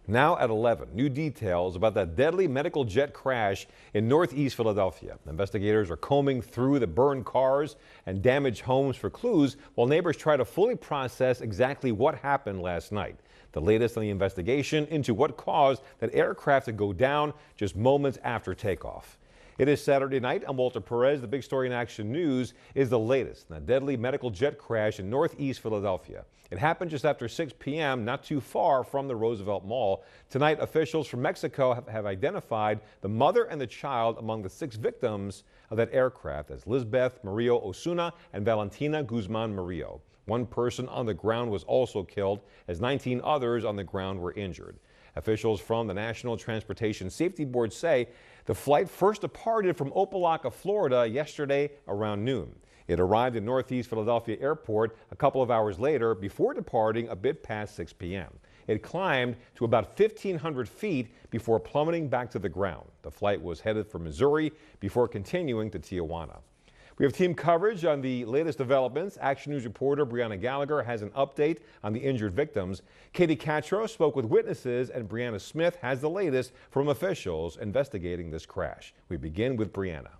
Now at 11, new details about that deadly medical jet crash in northeast Philadelphia. Investigators are combing through the burned cars and damaged homes for clues while neighbors try to fully process exactly what happened last night. The latest on the investigation into what caused that aircraft to go down just moments after takeoff. It is Saturday night. I'm Walter Perez. The big story in Action News is the latest in a deadly medical jet crash in northeast Philadelphia. It happened just after 6 p.m., not too far from the Roosevelt Mall. Tonight, officials from Mexico have identified the mother and the child among the 6 victims of that aircraft as Lisbeth Murillo Osuna and Valentina Guzman Murillo. One person on the ground was also killed, as 19 others on the ground were injured. Officials from the National Transportation Safety Board say the flight first departed from Opa-locka, Florida yesterday around noon. It arrived in northeast Philadelphia Airport a couple of hours later before departing a bit past 6 p.m. It climbed to about 1,500 feet before plummeting back to the ground. The flight was headed for Missouri before continuing to Tijuana. We have team coverage on the latest developments. Action News reporter Brianna Gallagher has an update on the injured victims. Katie Catro spoke with witnesses, and Brianna Smith has the latest from officials investigating this crash. We begin with Brianna.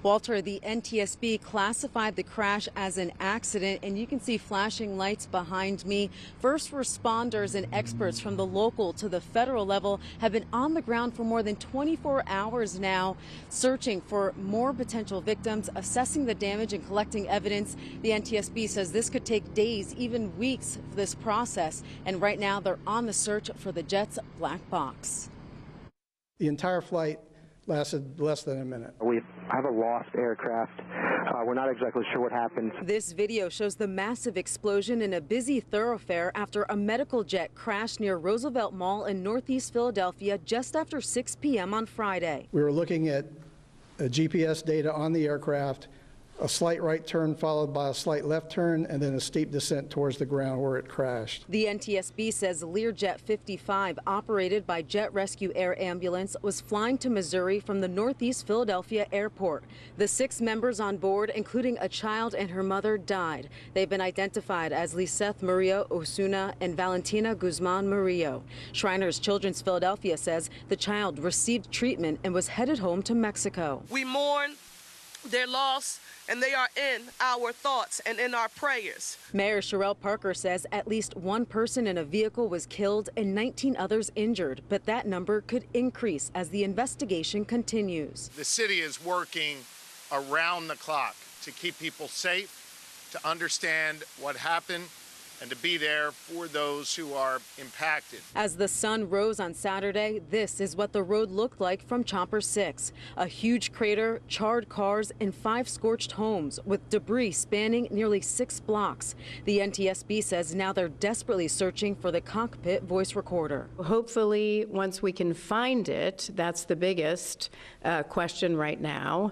Walter, the NTSB classified the crash as an accident, and you can see flashing lights behind me. First responders and experts from the local to the federal level have been on the ground for more than 24 hours now, searching for more potential victims, assessing the damage and collecting evidence. The NTSB says this could take days, even weeks, for this process, and right now they're on the search for the jet's black box. The entire flight lasted less than a minute. We have a lost aircraft. We're not exactly sure what happened. This video shows the massive explosion in a busy thoroughfare after a medical jet crashed near Roosevelt Mall in northeast Philadelphia just after 6 p.m. on Friday. We were looking at GPS data on the aircraft, a slight right turn followed by a slight left turn, and then a steep descent towards the ground where it crashed. The NTSB says Learjet 55, operated by Jet Rescue Air Ambulance, was flying to Missouri from the northeast Philadelphia airport. The 6 members on board, including a child and her mother, died. They've been identified as Lisbeth Murillo Osuna and Valentina Guzman Murillo. Shriners Children's Philadelphia says the child received treatment and was headed home to Mexico. We mourn their loss, and they are in our thoughts and in our prayers. Mayor Sherelle Parker says at least 1 person in a vehicle was killed and 19 others injured, but that number could increase as the investigation continues. The city is working around the clock to keep people safe, to understand what happened, and to be there for those who are impacted. As the sun rose on Saturday, this is what the road looked like from Chopper 6. A huge crater, charred cars, and 5 scorched homes with debris spanning nearly 6 blocks. The NTSB says now they're desperately searching for the cockpit voice recorder. Hopefully, once we can find it, that's the biggest question right now.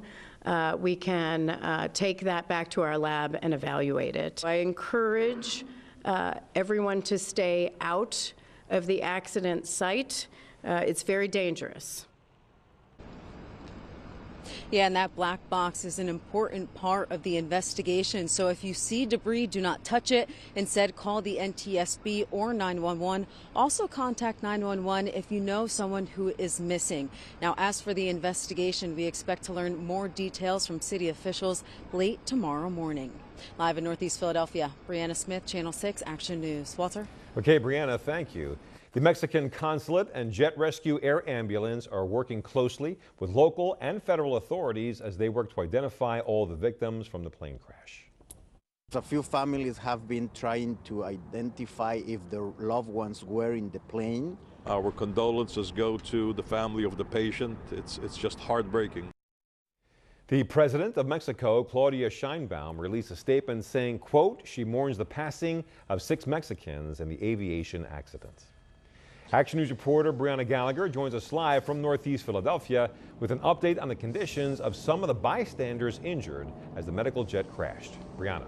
We can take that back to our lab and evaluate it. I encourage everyone to stay out of the accident site. It's very dangerous. Yeah, and that black box is an important part of the investigation. So if you see debris, do not touch it. Instead, call the NTSB or 911. Also contact 911 if you know someone who is missing. Now, as for the investigation, we expect to learn more details from city officials late tomorrow morning. Live in Northeast Philadelphia, Brianna Smith, Channel 6 Action News. Walter? Okay, Brianna, thank you. The Mexican consulate and Jet Rescue Air Ambulance are working closely with local and federal authorities as they work to identify all the victims from the plane crash. A few families have been trying to identify if their loved ones were in the plane. Our condolences go to the family of the patient. It's just heartbreaking. The president of Mexico, Claudia Sheinbaum, released a statement saying, quote, she mourns the passing of 6 Mexicans in the aviation accident. Action News reporter Brianna Gallagher joins us live from northeast Philadelphia with an update on the conditions of some of the bystanders injured as the medical jet crashed. Brianna.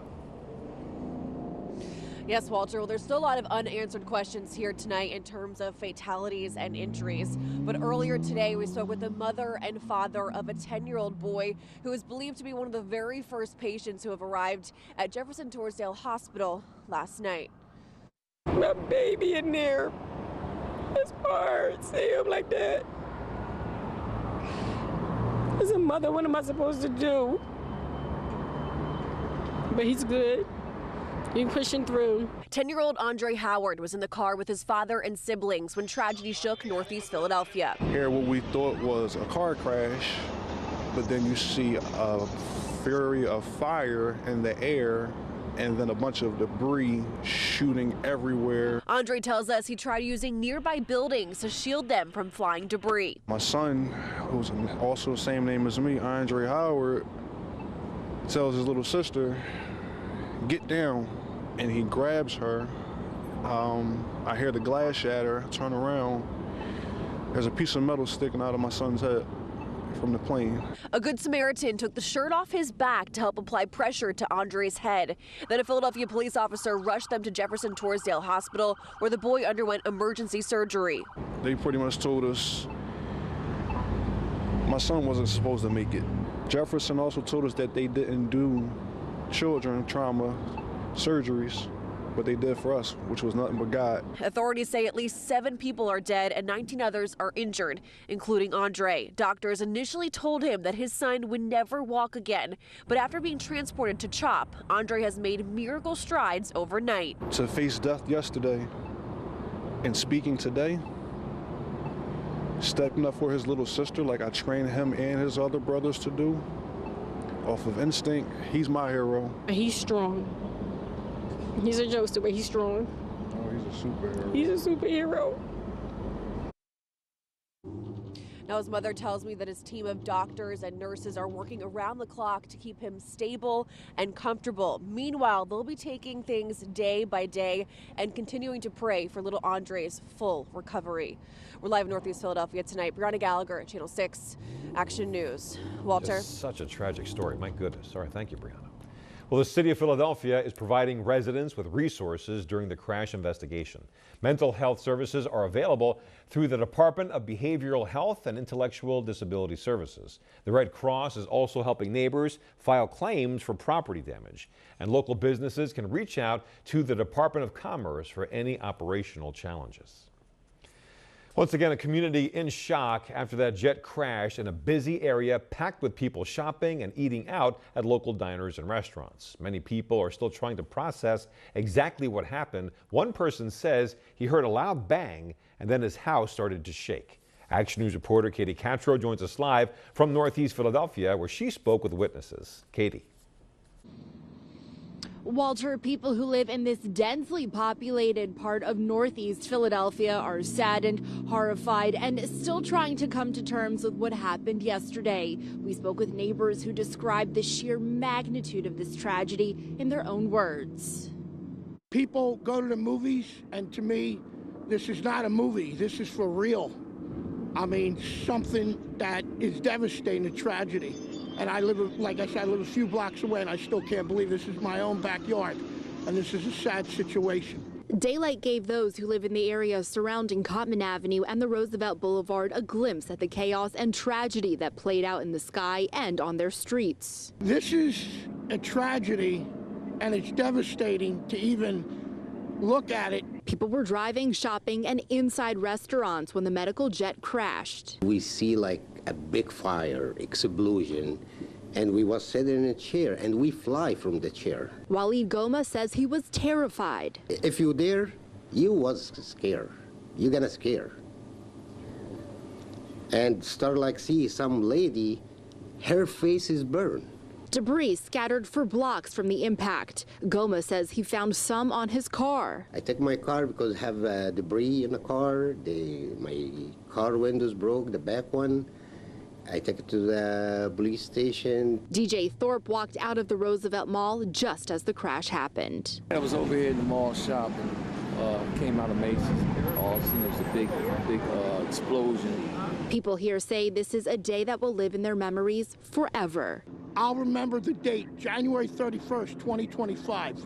Yes, Walter. Well, there's still a lot of unanswered questions here tonight in terms of fatalities and injuries. But earlier today, we spoke with the mother and father of a 10-year-old boy who is believed to be one of the very first patients who have arrived at Jefferson Torresdale Hospital last night. My baby in there. It's hard. See him like that. As a mother, what am I supposed to do? But he's good. He's pushing through. 10-year-old Andre Howard was in the car with his father and siblings when tragedy shook Northeast Philadelphia. Here, what we thought was a car crash, but then you see a fury of fire in the air and then a bunch of debris shooting everywhere. Andre tells us he tried using nearby buildings to shield them from flying debris. My son, who's also the same name as me, Andre Howard, tells his little sister, "Get down," and he grabs her. I hear the glass shatter, I turn around. There's a piece of metal sticking out of my son's head from the plane. A Good Samaritan took the shirt off his back to help apply pressure to Andre's head. Then a Philadelphia police officer rushed them to Jefferson Torresdale Hospital, where the boy underwent emergency surgery. They pretty much told us my son wasn't supposed to make it. Jefferson also told us that they didn't do children trauma surgeries, but they did for us, which was nothing but God. Authorities say at least 7 people are dead and 19 others are injured, including Andre. Doctors initially told him that his son would never walk again, but after being transported to CHOP, Andre has made miracle strides overnight. To face death yesterday and speaking today, stepping up for his little sister like I trained him and his other brothers to do, off of instinct, he's my hero. He's strong. He's a jokester, but he's strong. Oh, he's a superhero. He's a superhero. Now his mother tells me that his team of doctors and nurses are working around the clock to keep him stable and comfortable. Meanwhile, they'll be taking things day by day and continuing to pray for little Andre's full recovery. We're live in Northeast Philadelphia tonight. Brianna Gallagher, Channel 6 Action News. Walter. Just such a tragic story. My goodness. All right, thank you, Brianna. Well, the city of Philadelphia is providing residents with resources during the crash investigation. Mental health services are available through the Department of Behavioral Health and Intellectual Disability Services. The Red Cross is also helping neighbors file claims for property damage. And local businesses can reach out to the Department of Commerce for any operational challenges. Once again, a community in shock after that jet crash in a busy area packed with people shopping and eating out at local diners and restaurants. Many people are still trying to process exactly what happened. One person says he heard a loud bang and then his house started to shake. Action News reporter Katie Catro joins us live from Northeast Philadelphia, where she spoke with witnesses. Katie. Walter, people who live in this densely populated part of Northeast Philadelphia are saddened, horrified, and still trying to come to terms with what happened yesterday. We spoke with neighbors who described the sheer magnitude of this tragedy in their own words. People go to the movies, and to me, this is not a movie. This is for real. I mean, something that is devastating, a tragedy. And I live, like I said, I live a few blocks away, and I still can't believe this is my own backyard. And this is a sad situation. Daylight gave those who live in the area surrounding Cottman Avenue and the Roosevelt Boulevard a glimpse at the chaos and tragedy that played out in the sky and on their streets. This is a tragedy, and it's devastating to even look at it. People were driving, shopping, and inside restaurants when the medical jet crashed. We see like a big fire, explosion, and we was sitting in a chair, and we fly from the chair. Waleed Goma says he was terrified. If you're there, you was scared. You're gonna scare. And start like see some lady, her face is burned. Debris scattered for blocks from the impact. Goma says he found some on his car. I took my car because I have debris in the car. My car windows broke, the back one. I took it to the police station. DJ Thorpe walked out of the Roosevelt Mall just as the crash happened. I was over here in the mall shopping, came out of Macy's. All I seen was a big explosion. People here say this is a day that will live in their memories forever. I'll remember the date, January 31st, 2025.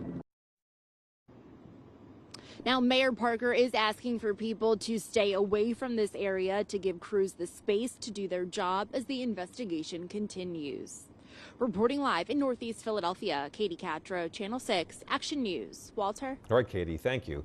Now, Mayor Parker is asking for people to stay away from this area to give crews the space to do their job as the investigation continues. Reporting live in Northeast Philadelphia, Katie Catro, Channel 6 Action News. Walter? All right, Katie, thank you.